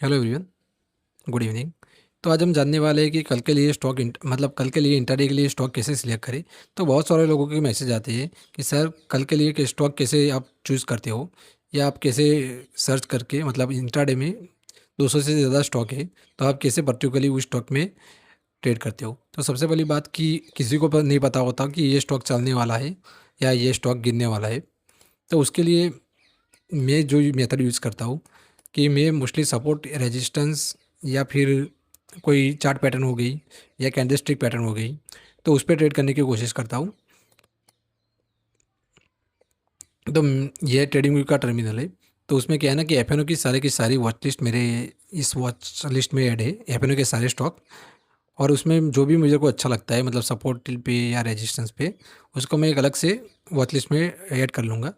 Hello everyone, good evening. तो आज हम जानने वाले हैं कि कल के लिए मतलब कल के लिए इंट्राडे के लिए स्टॉक कैसे सिलेक्ट करें। तो बहुत सारे लोगों के मैसेज आते हैं कि सर कल के लिए के स्टॉक कैसे आप चूज़ करते हो, या आप कैसे सर्च करके मतलब इंट्राडे में 200 से ज़्यादा स्टॉक है तो आप कैसे पर्टिकुलरली उस स्टॉक में ट्रेड करते हो। तो सबसे पहली बात कि किसी को नहीं पता होता कि ये स्टॉक चलने वाला है या ये स्टॉक गिरने वाला है। तो उसके लिए मैं जो मेथड यूज़ करता हूँ कि मैं मोस्टली सपोर्ट रेजिस्टेंस या फिर कोई चार्ट पैटर्न हो गई या कैंडलस्टिक पैटर्न हो गई, तो उस पर ट्रेड करने की कोशिश करता हूँ। तो ये ट्रेडिंग व्यू का टर्मिनल है। तो उसमें क्या है ना कि एफ की सारी वॉच लिस्ट मेरे इस वॉच लिस्ट में ऐड है, एफ के सारे स्टॉक। और उसमें जो भी मुझे को अच्छा लगता है मतलब सपोर्ट पे या रेजिस्टेंस पे, उसको मैं एक अलग से वॉच लिस्ट में ऐड कर लूँगा।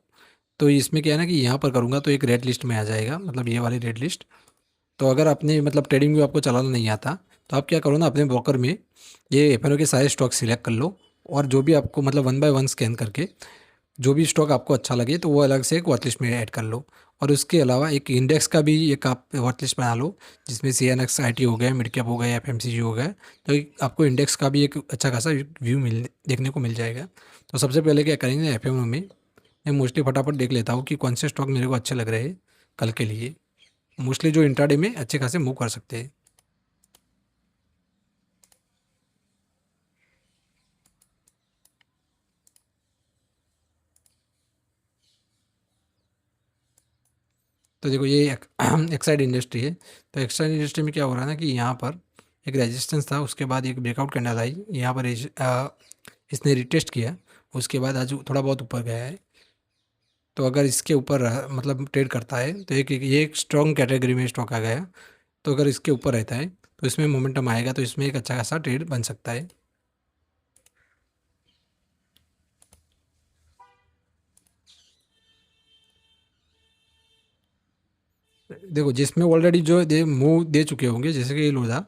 तो इसमें क्या है ना कि यहाँ पर करूँगा तो एक रेड लिस्ट में आ जाएगा, मतलब ये वाली रेड लिस्ट। तो अगर आपने मतलब ट्रेडिंग व्यू आपको चलाना नहीं आता तो आप क्या करो ना, अपने ब्रोकर में ये एफ के सारे स्टॉक सिलेक्ट कर लो, और जो भी आपको मतलब वन बाय वन स्कैन करके जो भी स्टॉक आपको अच्छा लगे तो वो अलग से एक वॉच लिस्ट में ऐड कर लो। और उसके अलावा एक इंडेक्स का भी एक आप वॉच लिस्ट बना लो, जिसमें C N X I T हो गया, मिड कैप हो गया, एफ एम सी जी हो गया। तो आपको इंडेक्स का भी एक अच्छा खासा व्यू देखने को मिल जाएगा। तो सबसे पहले क्या करेंगे, एफ एम में मैं मोस्टली फटाफट देख लेता हूँ कि कौन से स्टॉक मेरे को अच्छे लग रहे हैं कल के लिए, मोस्टली जो इंट्राडे में अच्छे खासे मूव कर सकते हैं। तो देखो ये एक्साइड इंडस्ट्री है। तो एक्साइड इंडस्ट्री में क्या हो रहा है ना कि यहाँ पर एक रेजिस्टेंस था, उसके बाद एक ब्रेकआउट कैंडल आई यहाँ पर इसने रिटेस्ट किया, उसके बाद आज थोड़ा बहुत ऊपर गया है। तो अगर इसके ऊपर मतलब ट्रेड करता है तो ये एक स्ट्रॉन्ग कैटेगरी में स्टॉक आ गया। तो अगर इसके ऊपर रहता है तो इसमें मोमेंटम आएगा, तो इसमें एक अच्छा खासा ट्रेड बन सकता है। देखो जिसमें ऑलरेडी जो दे मूव दे चुके होंगे, जैसे कि ये लोधा,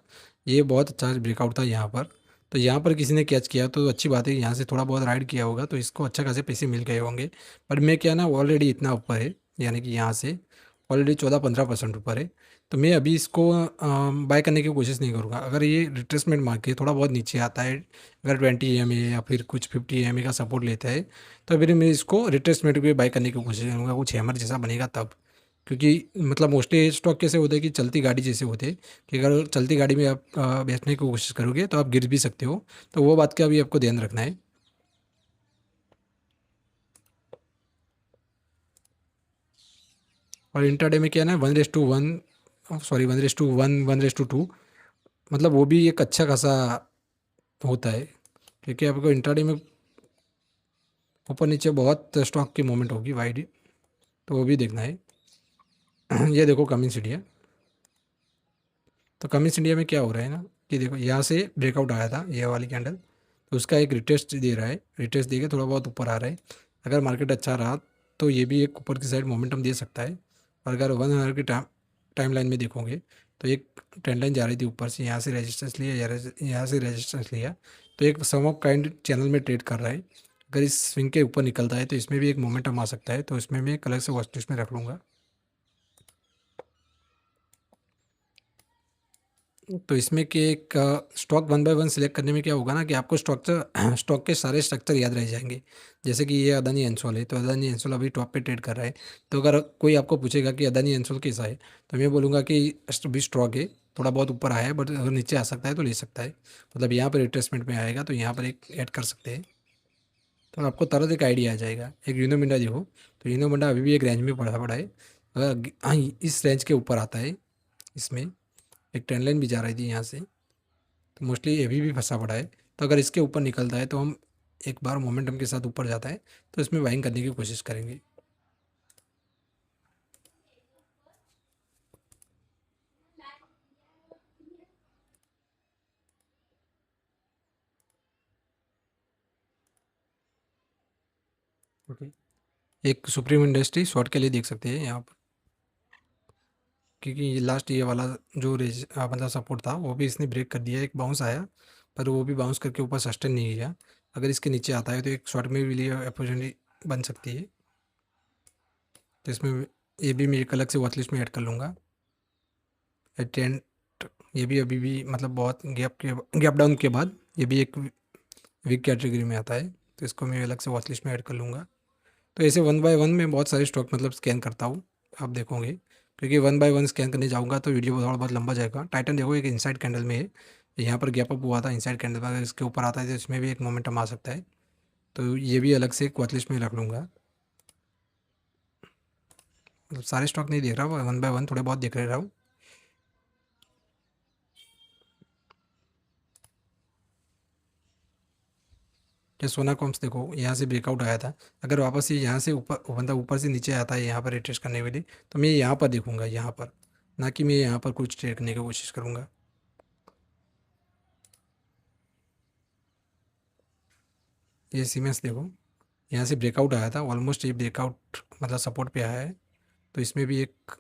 ये बहुत अच्छा ब्रेकआउट था यहाँ पर। तो यहाँ पर किसी ने कैच किया तो अच्छी बात है, यहाँ से थोड़ा बहुत राइड किया होगा तो इसको अच्छा खासे पैसे मिल गए होंगे। पर मैं क्या ना ऑलरेडी इतना ऊपर है, यानी कि यहाँ से ऑलरेडी 14-15% ऊपर है। तो मैं अभी इसको बाय करने की कोशिश नहीं करूँगा। अगर ये रिट्रेसमेंट मार के थोड़ा बहुत नीचे आता है, अगर 20 EMA या फिर कुछ 50 EMA का सपोर्ट लेता है, तो फिर मैं इसको रिट्रेसमेंट पे बाय करने की कोशिश करूँगा, कुछ हैमर जैसा बनेगा तब। क्योंकि मतलब मोस्टली स्टॉक कैसे होते हैं कि चलती गाड़ी जैसे होते हैं, कि अगर चलती गाड़ी में आप बैठने की कोशिश करोगे तो आप गिर भी सकते हो। तो वो बात का भी आपको ध्यान रखना है। और इंट्राडे में क्या है ना, 1:1, सॉरी 1:1, 1:2, मतलब वो भी एक अच्छा खासा होता है। क्योंकि आपको इंट्राडे में ऊपर नीचे बहुत स्टॉक की मूवमेंट होगी वाइड, तो वो भी देखना है। ये देखो कमिंस इंडिया। तो कमिंस इंडिया में क्या हो रहा है ना कि देखो यहाँ से ब्रेकआउट आया था ये वाली कैंडल, तो उसका एक रिटेस्ट दे रहा है, रिटेस्ट दे के थोड़ा बहुत ऊपर आ रहा है। अगर मार्केट अच्छा रहा तो ये भी एक ऊपर की साइड मोमेंटम दे सकता है। और अगर 1 आवर की टाइम लाइन में देखोगे तो एक ट्रेंड लाइन जा रही थी ऊपर से, यहाँ से रेजिस्टेंस लिया, यहाँ से रेजिस्टेंस लिया, तो एक सम ऑफ काइंड चैनल में ट्रेड कर रहा है। अगर इस स्विंग के ऊपर निकलता है तो इसमें भी एक मोमेंटम आ सकता है, तो इसमें मैं एक अलग से वॉच लिस्ट में रख लूँगा। तो इसमें कि एक stock one by one select करने में क्या होगा ना कि आपको स्ट्रक्चर स्टॉक के सारे स्ट्रक्चर याद रह जाएंगे। जैसे कि ये अदानी एंसोल है, तो अदानी एंसोल अभी टॉप पे ट्रेड कर रहा है। तो अगर कोई आपको पूछेगा कि अदानी एंसोल कैसा है, तो मैं बोलूँगा कि भी स्टॉक है, थोड़ा बहुत ऊपर आया है, बट अगर नीचे आ सकता है तो ले सकता है। मतलब यहाँ पर रिट्रेसमेंट में आएगा तो यहाँ पर एक ऐड कर सकते हैं। तो आपको तरह एक आइडिया आ जाएगा। एक यूनो मिंडा देखो, तो यूनो मिंडा अभी भी एक रेंज में पड़ा पड़ा है। अगर हाँ, इस रेंज के ऊपर आता है, इसमें एक ट्रेंड लाइन भी जा रही थी यहाँ से, तो मोस्टली ये भी फंसा पड़ा है। तो अगर इसके ऊपर निकलता है तो हम एक बार मोमेंटम के साथ ऊपर जाता है तो इसमें बाइंग करने की कोशिश करेंगे। ओके। एक सुप्रीम इंडस्ट्री शॉर्ट के लिए देख सकते हैं यहाँ पर, क्योंकि ये लास्ट ये वाला जो मतलब सपोर्ट था वो भी इसने ब्रेक कर दिया, एक बाउंस आया, पर वो भी बाउंस करके ऊपर सस्टेन नहीं किया। अगर इसके नीचे आता है तो एक शॉर्ट में भी लिए अपॉर्चुनिटी बन सकती है। तो इसमें ये भी मैं एक अलग से वॉच लिस्ट में ऐड कर लूँगा। ट्रेंड, ये भी अभी भी मतलब बहुत गैप डाउन के बाद ये भी एक वीक कैटेगरी में आता है, तो इसको मैं अलग से वॉच लिस्ट में ऐड कर लूँगा। तो ऐसे वन बाय वन मैं बहुत सारे स्टॉक मतलब स्कैन करता हूँ, आप देखोगे, क्योंकि वन बाय वन स्कैन करने जाऊँगा तो वीडियो थोड़ा बहुत लंबा जाएगा। टाइटन देखो एक इनसाइड कैंडल में है, यहाँ पर गैप अप हुआ था इनसाइड कैंडल में, अगर इसके ऊपर आता है तो इसमें भी एक मोमेंटम आ सकता है, तो ये भी अलग से एक वॉच लिस्ट में रख लूँगा। मतलब सारे स्टॉक नहीं देख रहा हूँ, वन बाय वन थोड़े बहुत देख रहा हूँ। या सोना कॉम्स देखो यहाँ से ब्रेकआउट आया था, अगर वापस ये यहाँ से ऊपर मतलब ऊपर से नीचे आता है यहाँ पर रिट्रेस करने के लिए, तो मैं यहाँ पर देखूंगा, यहाँ पर, ना कि मैं यहाँ पर कुछ ट्रेड करने की कोशिश करूँगा। ये सीमेंस देखो यहाँ से ब्रेकआउट आया था, ऑलमोस्ट ये ब्रेकआउट मतलब सपोर्ट पे आया है, तो इसमें भी एक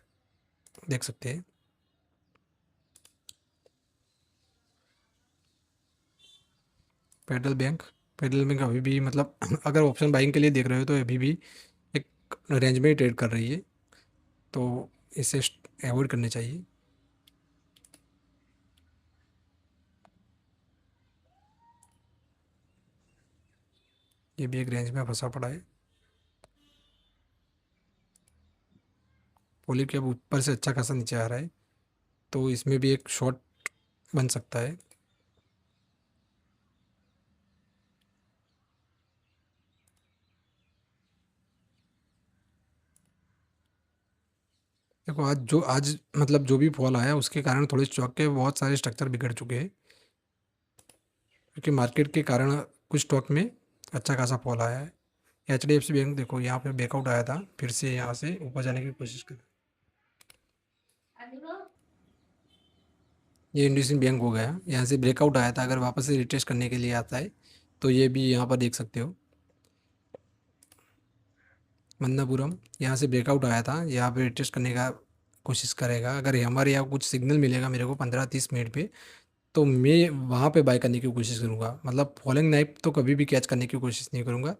देख सकते हैं। फेडरल बैंक अभी भी मतलब अगर ऑप्शन बाइंग के लिए देख रहे हो तो अभी भी एक रेंज में ही ट्रेड कर रही है, तो इसे अवॉइड करनी चाहिए। ये भी एक रेंज में फंसा पड़ा है। पोली के अब ऊपर से अच्छा खासा नीचे आ रहा है, तो इसमें भी एक शॉर्ट बन सकता है। देखो आज मतलब जो भी फॉल आया उसके कारण थोड़े स्टॉक के बहुत सारे स्ट्रक्चर बिगड़ चुके हैं, क्योंकि मार्केट के कारण कुछ स्टॉक में अच्छा खासा फॉल आया है। HDFC बैंक देखो यहाँ पे ब्रेकआउट आया था, फिर से यहाँ से ऊपर जाने की कोशिश कर, ये इंडसइंड बैंक हो गया, यहाँ से ब्रेकआउट आया था, अगर वापस से रिट्रेस करने के लिए आता है तो ये भी यहाँ पर देख सकते हो। मन्नापुरम यहाँ से ब्रेकआउट आया था, यहाँ पे रिट्रेस करने का कोशिश करेगा, अगर हमारे यहाँ कुछ सिग्नल मिलेगा मेरे को 15-30 मिनट पे, तो मैं वहाँ पे बाय करने की कोशिश करूँगा। मतलब फॉलोइंग नाइफ तो कभी भी कैच करने की कोशिश नहीं करूँगा,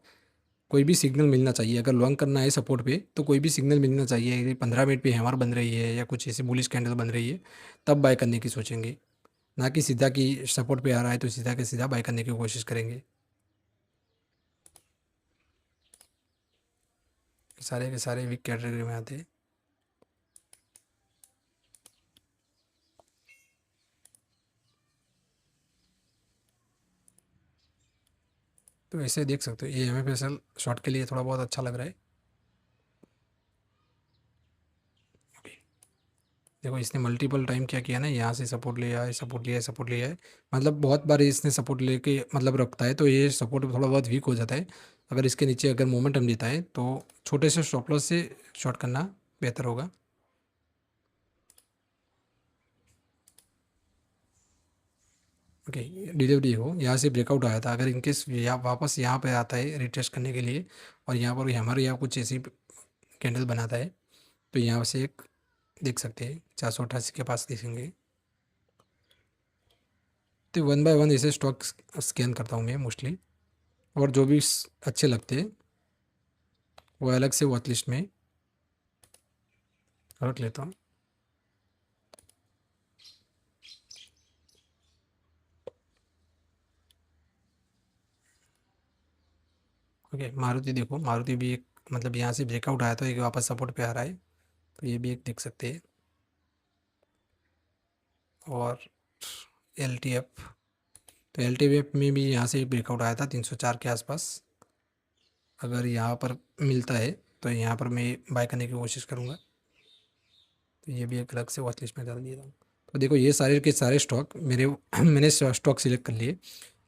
कोई भी सिग्नल मिलना चाहिए, अगर लॉन्ग करना है सपोर्ट पे तो कोई भी सिग्नल मिलना चाहिए कि 15 मिनट पे हैमर बन रही है या कुछ ऐसी बुलिश कैंडल बन रही है, तब बाय करने की सोचेंगे, ना कि सीधा कि सपोर्ट पे आ रहा है तो सीधा के सीधा बाय करने की कोशिश करेंगे। सारे के सारे वीक कैटेगरी में आते हैं। तो ऐसे देख सकते हो, ये MFSL शॉर्ट के लिए थोड़ा बहुत अच्छा लग रहा है। अभी देखो इसने मल्टीपल टाइम क्या किया ना, यहाँ से सपोर्ट लिया है, सपोर्ट लिया है, सपोर्ट लिया है, मतलब बहुत बार इसने सपोर्ट लेके मतलब रखता है, तो ये सपोर्ट थोड़ा बहुत वीक हो जाता है। अगर इसके नीचे अगर मोमेंटम देता है तो छोटे से स्टॉप लॉस से शॉर्ट करना बेहतर होगा। ओके, डिलीवरी हो यहाँ से ब्रेकआउट आया था, अगर इनकेस या वापस यहाँ पे आता है रिट्रेस करने के लिए और यहाँ पर हमारे यहाँ कुछ ऐसी कैंडल बनाता है, तो यहाँ से एक देख सकते हैं 488 के पास देखेंगे। तो वन बाय वन ऐसे स्टॉक स्कैन करता हूँ मैं मोस्टली, और जो भी अच्छे लगते हैं वो अलग से वॉच लिस्ट में रख लेता हूँ। ओके, मारुति देखो, मारुति भी एक मतलब यहाँ से ब्रेकआउट आया तो एक वापस सपोर्ट पे आ रहा है, तो ये भी एक देख सकते हैं। और LTF, तो LTF में भी यहाँ से ब्रेकआउट आया था 304 के आसपास, अगर यहाँ पर मिलता है तो यहाँ पर मैं बाय करने की कोशिश करूँगा, तो ये भी एक अलग से वॉच लिस्ट में डाल दिया हूँ। तो देखो ये सारे के सारे स्टॉक मेरे मैंने स्टॉक सिलेक्ट कर लिए,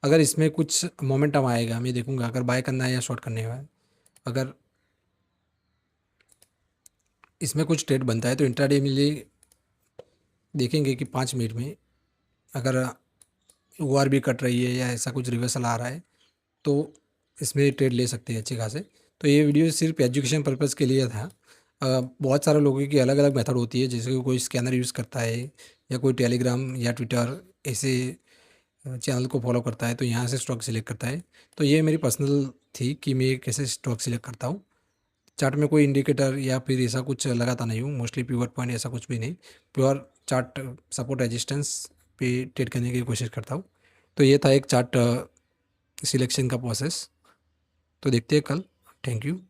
अगर इसमें कुछ मोमेंटम आएगा मैं देखूंगा अगर बाय करना है या शॉर्ट करने है। अगर इसमें कुछ ट्रेड बनता है तो इंट्राडे में लिए देखेंगे कि 5 मिनट में अगर ORB कट रही है या ऐसा कुछ रिवर्सल आ रहा है तो इसमें ट्रेड ले सकते हैं अच्छे खासे। तो ये वीडियो सिर्फ एजुकेशन पर्पज़ के लिए था। बहुत सारे लोगों की अलग अलग मेथड होती है, जैसे कि कोई स्कैनर यूज़ करता है या कोई टेलीग्राम या ट्विटर ऐसे चैनल को फॉलो करता है, तो यहाँ से स्टॉक सिलेक्ट करता है। तो ये मेरी पर्सनल थी कि मैं कैसे स्टॉक सिलेक्ट करता हूँ। चार्ट में कोई इंडिकेटर या फिर ऐसा कुछ लगाता नहीं हूँ, मोस्टली प्योर पॉइंट ऐसा कुछ भी नहीं, प्योर चार्ट सपोर्ट रेजिस्टेंस पे ट्रेड करने की कोशिश करता हूँ। तो ये था एक चार्ट सिलेक्शन का प्रोसेस। तो देखते हैं कल। Thank you.